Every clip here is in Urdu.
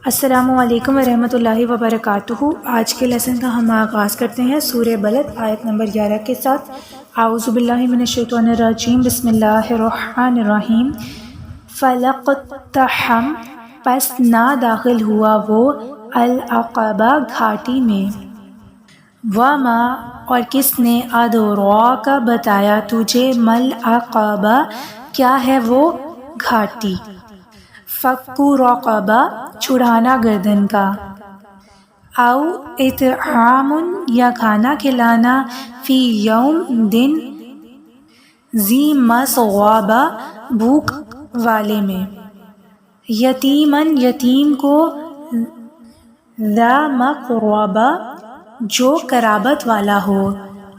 السلام علیکم ورحمۃ اللہ وبرکاتہ۔ آج کے لیسن کا ہم آغاز کرتے ہیں سورہ بلد آیت نمبر 11 کے ساتھ۔ اعوذ باللہ من الشیطان الرجیم، بسم اللہ الرحمن الرحیم۔ فلقتحم، پس نہ داخل ہوا وہ، العقبہ، گھاٹی میں۔ وما، اور کس نے، ادراک، بتایا تجھے، مل عقبہ، کیا ہے وہ گھاٹی۔ فک رقبہ، چھڑانا گردن کا، او اطعام، یا کھانا کھلانا، فی یوم، دن، ذی مسغبہ، بھوک والے میں، یتیمن، یتیم کو، ذا مقربہ، جو قرابت والا ہو،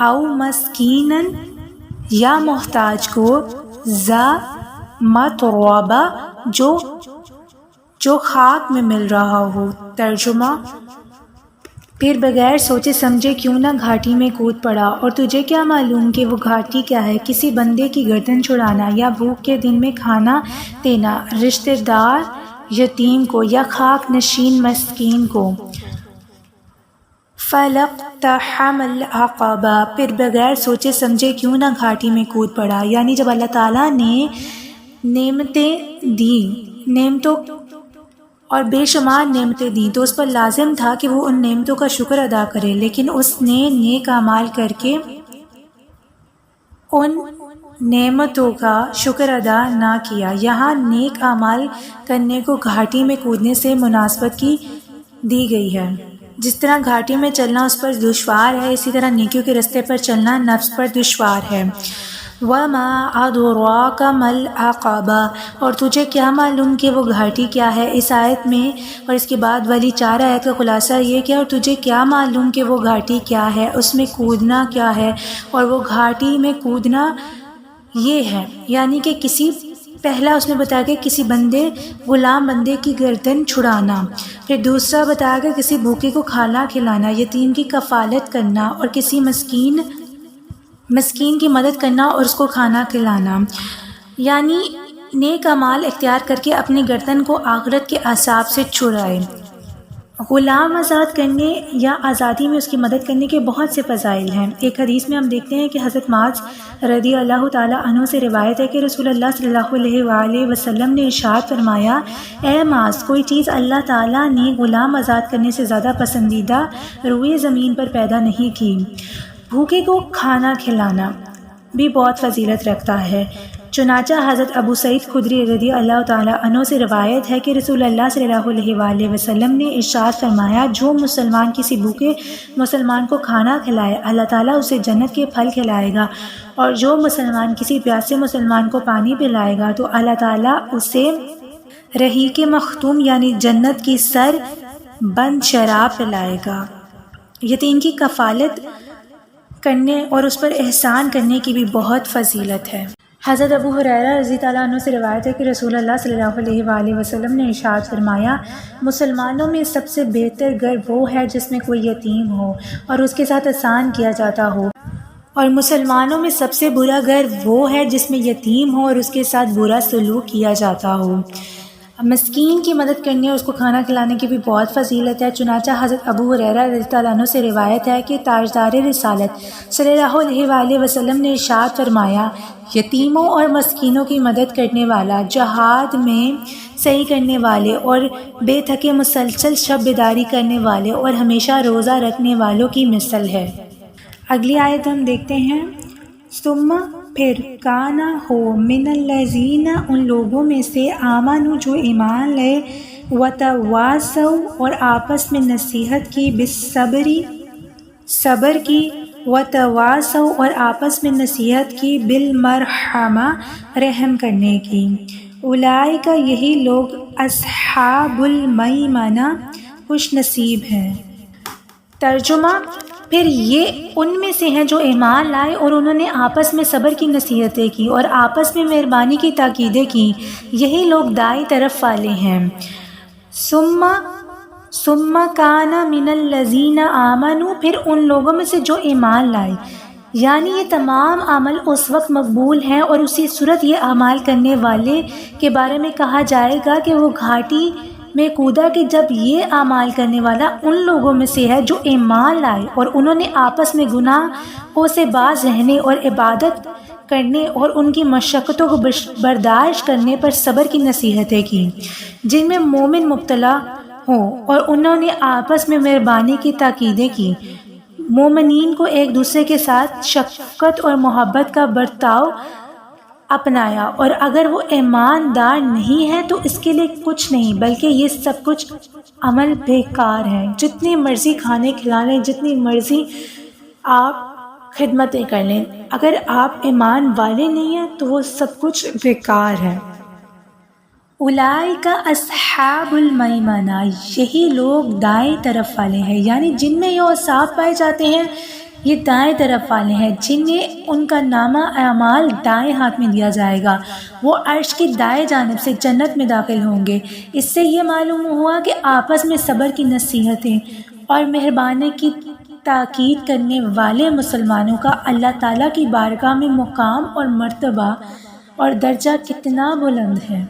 او مسکینن، یا محتاج کو، ذا متربہ، جو خاک میں مل رہا ہو۔ ترجمہ، پھر بغیر سوچے سمجھے کیوں نہ گھاٹی میں کود پڑا، اور تجھے کیا معلوم کہ وہ گھاٹی کیا ہے، کسی بندے کی گردن چھڑانا، یا بھوک کے دن میں کھانا دینا رشتہ دار یتیم کو، یا خاک نشین مسکین کو۔ فلقتحم العقبہ، پھر بغیر سوچے سمجھے کیوں نہ گھاٹی میں کود پڑا، یعنی جب اللہ تعالیٰ نے نعمتیں دی، نعمتوں اور بے شمار نعمتیں دیں، تو اس پر لازم تھا کہ وہ ان نعمتوں کا شکر ادا کرے، لیکن اس نے نیک اعمال کر کے ان نعمتوں کا شکر ادا نہ کیا۔ یہاں نیک اعمال کرنے کو گھاٹی میں کودنے سے مناسبت کی دی گئی ہے۔ جس طرح گھاٹی میں چلنا اس پر دشوار ہے، اسی طرح نیکیوں کے رستے پر چلنا نفس پر دشوار ہے۔ وَمَا أَدْرَاكَ مَا الْعَقَبَةُ، اور تجھے کیا معلوم کہ وہ گھاٹی کیا ہے۔ اس آیت میں اور اس کے بعد والی 4 آیت کا خلاصہ یہ کہ اور تجھے کیا معلوم کہ وہ گھاٹی کیا ہے، اس میں کودنا کیا ہے، اور وہ گھاٹی میں کودنا یہ ہے، یعنی کہ پہلا اس نے بتایا کہ کسی غلام بندے کی گردن چھڑانا، پھر دوسرا بتایا کہ کسی بھوکے کو کھانا کھلانا، یتیم کی کفالت کرنا، اور کسی مسکین کی مدد کرنا اور اس کو کھانا کھلانا، یعنی نیک اعمال اختیار کر کے اپنی گردن کو آخرت کے عذاب سے چھڑائے۔ غلام آزاد کرنے یا آزادی میں اس کی مدد کرنے کے بہت سے فضائل ہیں۔ ایک حدیث میں ہم دیکھتے ہیں کہ حضرت معاذ رضی اللہ تعالیٰ عنہ سے روایت ہے کہ رسول اللہ صلی اللہ علیہ وآلہ وسلم نے ارشاد فرمایا، اے معاذ، کوئی چیز اللہ تعالیٰ نے غلام آزاد کرنے سے زیادہ پسندیدہ روئے زمین پر پیدا نہیں کی۔ بھوکے کو کھانا کھلانا بھی بہت فضیلت رکھتا ہے۔ چنانچہ حضرت ابو سعید خدری رضی اللہ تعالیٰ عنہ سے روایت ہے کہ رسول اللہ صلی اللہ علیہ وآلہ وسلم نے ارشاد فرمایا، جو مسلمان کسی بھوکے مسلمان کو کھانا کھلائے، اللہ تعالیٰ اسے جنت کے پھل کھلائے گا، اور جو مسلمان کسی پیاسے مسلمان کو پانی پلائے گا تو اللہ تعالیٰ اسے رحیق مختوم یعنی جنت کی سر بند شراب پلائے گا۔ یتیم کی کفالت کرنے اور اس پر احسان کرنے کی بھی بہت فضیلت ہے۔ حضرت ابو ہریرہ رضی اللہ عنہ سے روایت ہے کہ رسول اللہ صلی اللہ علیہ وآلہ وسلم نے ارشاد فرمایا، مسلمانوں میں سب سے بہتر گھر وہ ہے جس میں کوئی یتیم ہو اور اس کے ساتھ احسان کیا جاتا ہو، اور مسلمانوں میں سب سے برا گھر وہ ہے جس میں یتیم ہو اور اس کے ساتھ برا سلوک کیا جاتا ہو۔ مسکین کی مدد کرنے اور اس کو کھانا کھلانے کی بھی بہت فضیلت ہے۔ چنانچہ حضرت ابو ہریرہ رضی اللہ عنہ سے روایت ہے کہ تاجدار رسالت صلی اللہ علیہ وآلہ وسلم نے ارشاد فرمایا، یتیموں اور مسکینوں کی مدد کرنے والا جہاد میں صحیح کرنے والے اور بے تھکے مسلسل شب بیداری کرنے والے اور ہمیشہ روزہ رکھنے والوں کی مثل ہے۔ اگلی آیت ہم دیکھتے ہیں، ثم، پھر، کانا، ہو، من الذین، ان لوگوں میں سے، آمنوا، جو ایمان لائے، وتواصوا، اور آپس میں نصیحت کی، بالصبر، صبر کی، وتواصوا، اور آپس میں نصیحت کی، بالمرحمہ، رحم کرنے کی، اولئک، یہی لوگ، اصحاب المیمنہ، خوش نصیب ہیں۔ ترجمہ، پھر یہ ان میں سے ہیں جو ایمان لائے اور انہوں نے آپس میں صبر کی نصیحتیں کی اور آپس میں مہربانی کی تاکیدیں کی، یہی لوگ دائیں طرف والے ہیں۔ ثم کان من الذین آمنوا، پھر ان لوگوں میں سے جو ایمان لائے، یعنی یہ تمام عمل اس وقت مقبول ہیں اور اسی صورت یہ اعمال کرنے والے کے بارے میں کہا جائے گا کہ وہ گھاٹی میں کودا کہ جب یہ اعمال کرنے والا ان لوگوں میں سے ہے جو ایمان لائے اور انہوں نے آپس میں گناہوں سے باز رہنے اور عبادت کرنے اور ان کی مشقتوں کو برداشت کرنے پر صبر کی نصیحتیں کی، جن میں مومن مبتلا ہوں، اور انہوں نے آپس میں مہربانی کی تاکیدیں کی، مومنین کو ایک دوسرے کے ساتھ شفقت اور محبت کا برتاؤ اپنایا، اور اگر وہ ایماندار نہیں ہے تو اس کے لیے کچھ نہیں بلکہ یہ سب کچھ عمل بیکار ہے۔ جتنی مرضی کھانے کھلا لیں، جتنی مرضی آپ خدمتیں کر لیں، اگر آپ ایمان والے نہیں ہیں تو وہ سب کچھ بیکار ہے۔ اولئک اصحاب المیمنہ، یہی لوگ دائیں طرف والے ہیں، یعنی جن میں یہ اوصاف پائے جاتے ہیں یہ دائیں طرف والے ہیں، جنہیں ان کا نامہ اعمال دائیں ہاتھ میں دیا جائے گا، وہ عرش کی دائیں جانب سے جنت میں داخل ہوں گے۔ اس سے یہ معلوم ہوا کہ آپس میں صبر کی نصیحتیں اور مہربانی کی تاکید کرنے والے مسلمانوں کا اللہ تعالیٰ کی بارگاہ میں مقام اور مرتبہ اور درجہ کتنا بلند ہے۔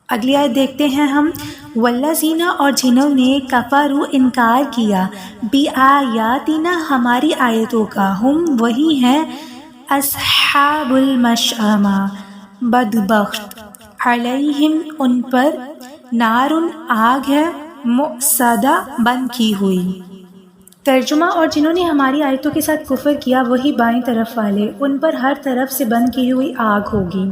اگلی آیت دیکھتے ہیں ہم، والذین، اور جنہوں نے کفروا انکار کیا، بآیاتنا، ہماری آیتوں کا، ہم وہی ہیں، اصحاب المشأمہ، بدبخت، علیہم ان پر، نار، آگ ہے، مؤصدہ، بند کی ہوئی۔ ترجمہ، اور جنہوں نے ہماری آیتوں کے ساتھ کفر کیا وہی بائیں طرف والے، ان پر ہر طرف سے بند کی ہوئی آگ ہوگی۔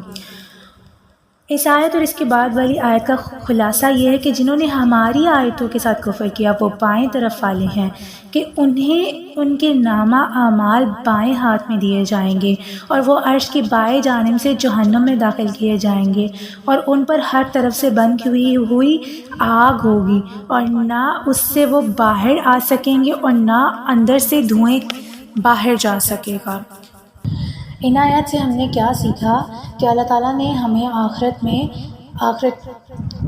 اس آیت اور اس کے بعد والی آیت کا خلاصہ یہ ہے کہ جنہوں نے ہماری آیتوں کے ساتھ کفر کیا وہ بائیں طرف والے ہیں، کہ انہیں ان کے نامہ اعمال بائیں ہاتھ میں دیے جائیں گے اور وہ عرش کی بائیں جانب سے جہنم میں داخل کیے جائیں گے، اور ان پر ہر طرف سے بند کی ہوئی آگ ہوگی، اور نہ اس سے وہ باہر آ سکیں گے اور نہ اندر سے دھوئیں باہر جا سکے گا۔ ان آیات سے ہم نے کیا سیکھا کہ اللہ تعالیٰ نے ہمیں آخرت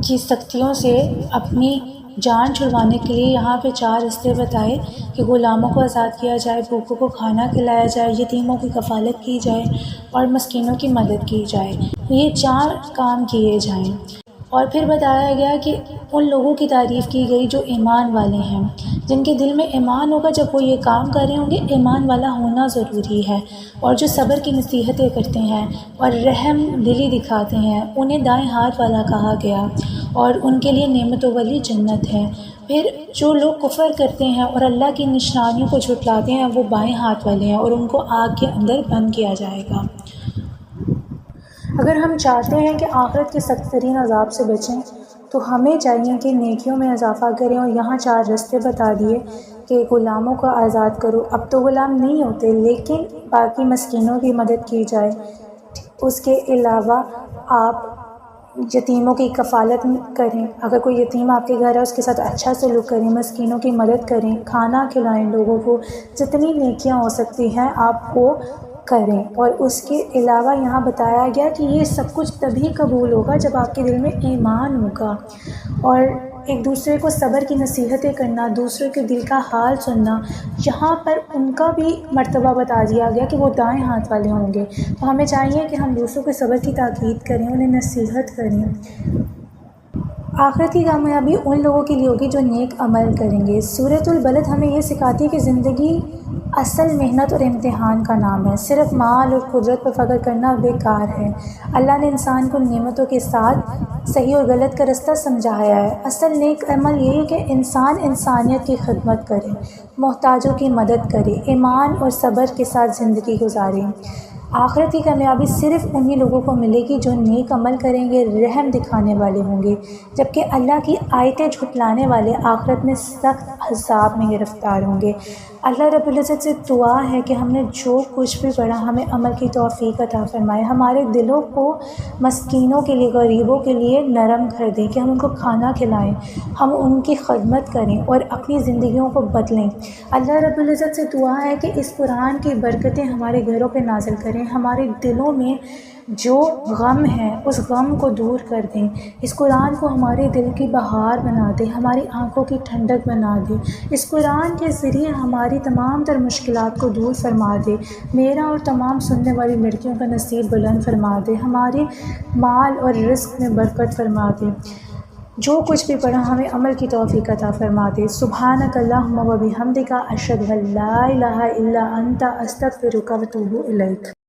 کی سختیوں سے اپنی جان چھڑوانے کے لیے یہاں پہ 4 راستے بتائے کہ غلاموں کو آزاد کیا جائے، بھوکوں کو کھانا کھلایا جائے، یتیموں کی کفالت کی جائے اور مسکینوں کی مدد کی جائے، یہ 4 کام کیے جائیں۔ اور پھر بتایا گیا کہ ان لوگوں کی تعریف کی گئی جو ایمان والے ہیں، جن کے دل میں ایمان ہوگا، جب وہ یہ کام کر رہے ہوں گے ایمان والا ہونا ضروری ہے، اور جو صبر کی نصیحتیں کرتے ہیں اور رحم دلی دکھاتے ہیں انہیں دائیں ہاتھ والا کہا گیا، اور ان کے لیے نعمتوں والی جنت ہے۔ پھر جو لوگ کفر کرتے ہیں اور اللہ کی نشانیوں کو جھٹلاتے ہیں وہ بائیں ہاتھ والے ہیں اور ان کو آگ کے اندر بند کیا جائے گا۔ اگر ہم چاہتے ہیں کہ آخرت کے سخت ترین عذاب سے بچیں تو ہمیں چاہیے کہ نیکیوں میں اضافہ کریں، اور یہاں 4 راستے بتا دیے کہ غلاموں کو آزاد کرو، اب تو غلام نہیں ہوتے لیکن باقی مسکینوں کی مدد کی جائے، اس کے علاوہ آپ یتیموں کی کفالت کریں، اگر کوئی یتیم آپ کے گھر ہے اس کے ساتھ اچھا سلوک کریں، مسکینوں کی مدد کریں، کھانا کھلائیں لوگوں کو، جتنی نیکیاں ہو سکتی ہیں آپ وہ کریں۔ اور اس کے علاوہ یہاں بتایا گیا کہ یہ سب کچھ تبھی قبول ہوگا جب آپ کے دل میں ایمان ہوگا، اور ایک دوسرے کو صبر کی نصیحتیں کرنا، دوسرے کے دل کا حال سننا، یہاں پر ان کا بھی مرتبہ بتا دیا گیا کہ وہ دائیں ہاتھ والے ہوں گے، تو ہمیں چاہیے کہ ہم دوسروں کے صبر کی تاکید کریں، انہیں نصیحت کریں۔ آخرت کی کامیابی ان لوگوں کے لیے ہوگی جو نیک عمل کریں گے۔ سورۃ البلد ہمیں یہ سکھاتی ہے کہ زندگی اصل محنت اور امتحان کا نام ہے، صرف مال اور قدرت پر فخر کرنا بیکار ہے۔ اللہ نے انسان کو نعمتوں کے ساتھ صحیح اور غلط کا رستہ سمجھایا ہے۔ اصل نیک عمل یہ ہے کہ انسان انسانیت کی خدمت کرے، محتاجوں کی مدد کرے، ایمان اور صبر کے ساتھ زندگی گزارے۔ آخرت کی کامیابی صرف انہی لوگوں کو ملے گی جو نیک عمل کریں گے، رحم دکھانے والے ہوں گے، جبکہ اللہ کی آیتیں جھٹلانے والے آخرت میں سخت عذاب میں گرفتار ہوں گے۔ اللہ رب العزت سے دعا ہے کہ ہم نے جو کچھ بھی پڑھا ہمیں عمل کی توفیق عطا فرمائے، ہمارے دلوں کو مسکینوں کے لیے، غریبوں کے لیے نرم کر دیں کہ ہم ان کو کھانا کھلائیں، ہم ان کی خدمت کریں اور اپنی زندگیوں کو بدلیں۔ اللہ رب العزت سے دعا ہے کہ اس قرآن کی برکتیں ہمارے گھروں پہ نازل کریں، ہمارے دلوں میں جو غم ہے اس غم کو دور کر دیں، اس قرآن کو ہمارے دل کی بہار بنا دیں، ہماری آنکھوں کی ٹھنڈک بنا دیں، اس قرآن کے ذریعے ہماری تمام تر مشکلات کو دور فرما دے، میرا اور تمام سننے والی لڑکیوں کا نصیب بلند فرما دے، ہمارے مال اور رزق میں برکت فرما دے۔ جو کچھ بھی پڑھا ہمیں عمل کی توفیق عطا فرما دے۔ سبحانک اللہم و بحمدک، اشہد ان لا الہ الا انت، استغفرک و اتوب الیک۔